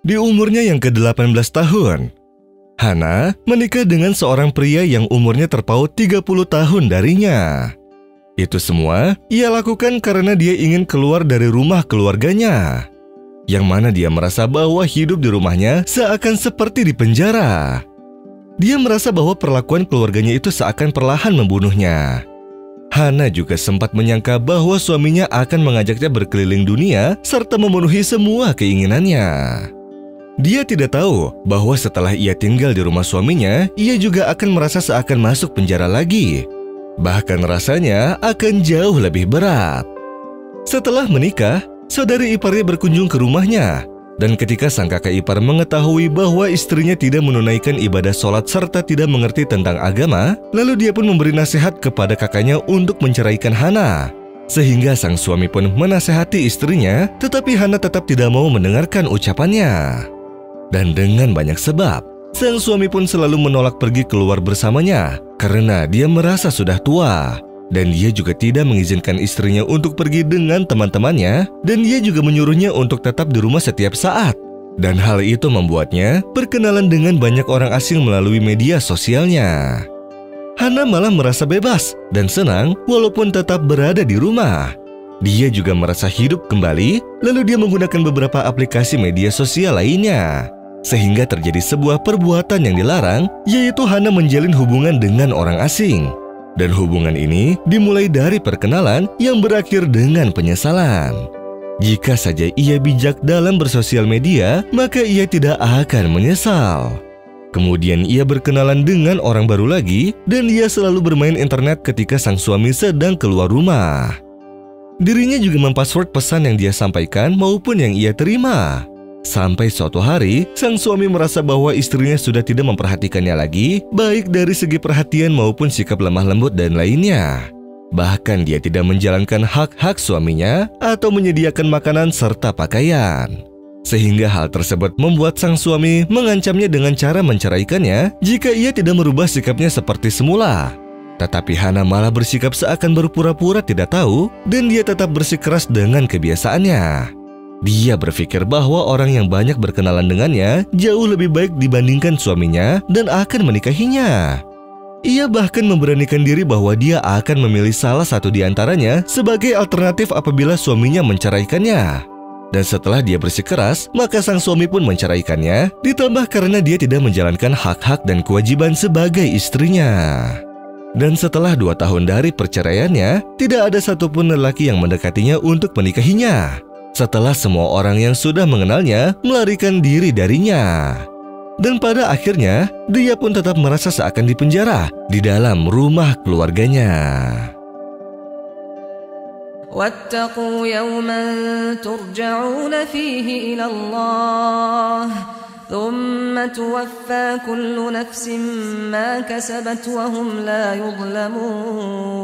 Di umurnya yang ke-18 tahun, Hana menikah dengan seorang pria yang umurnya terpaut 30 tahun darinya. Itu semua ia lakukan karena dia ingin keluar dari rumah keluarganya, yang mana dia merasa bahwa hidup di rumahnya seakan seperti di penjara. Dia merasa bahwa perlakuan keluarganya itu seakan perlahan membunuhnya. Hana juga sempat menyangka bahwa suaminya akan mengajaknya berkeliling dunia serta memenuhi semua keinginannya. Dia tidak tahu bahwa setelah ia tinggal di rumah suaminya, ia juga akan merasa seakan masuk penjara lagi. Bahkan rasanya akan jauh lebih berat. Setelah menikah, saudari iparnya berkunjung ke rumahnya. Dan ketika sang kakak ipar mengetahui bahwa istrinya tidak menunaikan ibadah sholat serta tidak mengerti tentang agama, lalu dia pun memberi nasihat kepada kakaknya untuk menceraikan Hana. Sehingga sang suami pun menasehati istrinya, tetapi Hana tetap tidak mau mendengarkan ucapannya. Dan dengan banyak sebab, sang suami pun selalu menolak pergi keluar bersamanya karena dia merasa sudah tua. Dan dia juga tidak mengizinkan istrinya untuk pergi dengan teman-temannya, dan dia juga menyuruhnya untuk tetap di rumah setiap saat. Dan hal itu membuatnya berkenalan dengan banyak orang asing melalui media sosialnya. Hana malah merasa bebas dan senang walaupun tetap berada di rumah. Dia juga merasa hidup kembali, lalu dia menggunakan beberapa aplikasi media sosial lainnya. Sehingga terjadi sebuah perbuatan yang dilarang, yaitu Hana menjalin hubungan dengan orang asing. Dan hubungan ini dimulai dari perkenalan yang berakhir dengan penyesalan. Jika saja ia bijak dalam bersosial media, maka ia tidak akan menyesal. Kemudian ia berkenalan dengan orang baru lagi, dan ia selalu bermain internet ketika sang suami sedang keluar rumah. Dirinya juga mempassword pesan yang dia sampaikan maupun yang ia terima. Sampai suatu hari, sang suami merasa bahwa istrinya sudah tidak memperhatikannya lagi, baik dari segi perhatian maupun sikap lemah lembut dan lainnya. Bahkan dia tidak menjalankan hak-hak suaminya atau menyediakan makanan serta pakaian. Sehingga hal tersebut membuat sang suami mengancamnya dengan cara menceraikannya jika ia tidak merubah sikapnya seperti semula. Tetapi Hana malah bersikap seakan berpura-pura tidak tahu dan dia tetap bersikeras dengan kebiasaannya. Dia berpikir bahwa orang yang banyak berkenalan dengannya jauh lebih baik dibandingkan suaminya dan akan menikahinya. Ia bahkan memberanikan diri bahwa dia akan memilih salah satu di antaranya sebagai alternatif apabila suaminya menceraikannya. Dan setelah dia bersikeras, maka sang suami pun menceraikannya, ditambah karena dia tidak menjalankan hak-hak dan kewajiban sebagai istrinya. Dan setelah 2 tahun dari perceraiannya, tidak ada satupun lelaki yang mendekatinya untuk menikahinya. Setelah semua orang yang sudah mengenalnya melarikan diri darinya. Dan pada akhirnya, dia pun tetap merasa seakan dipenjara di dalam rumah keluarganya. وَاتَّقُوا يَوْمًا تُرْجَعُونَ فِيهِ إِلَى اللَّهِ ثُمَّ تُوَفَّى كُلُّ نَفْسٍ مَا كَسَبَتْ وَهُمْ لَا يُظْلَمُونَ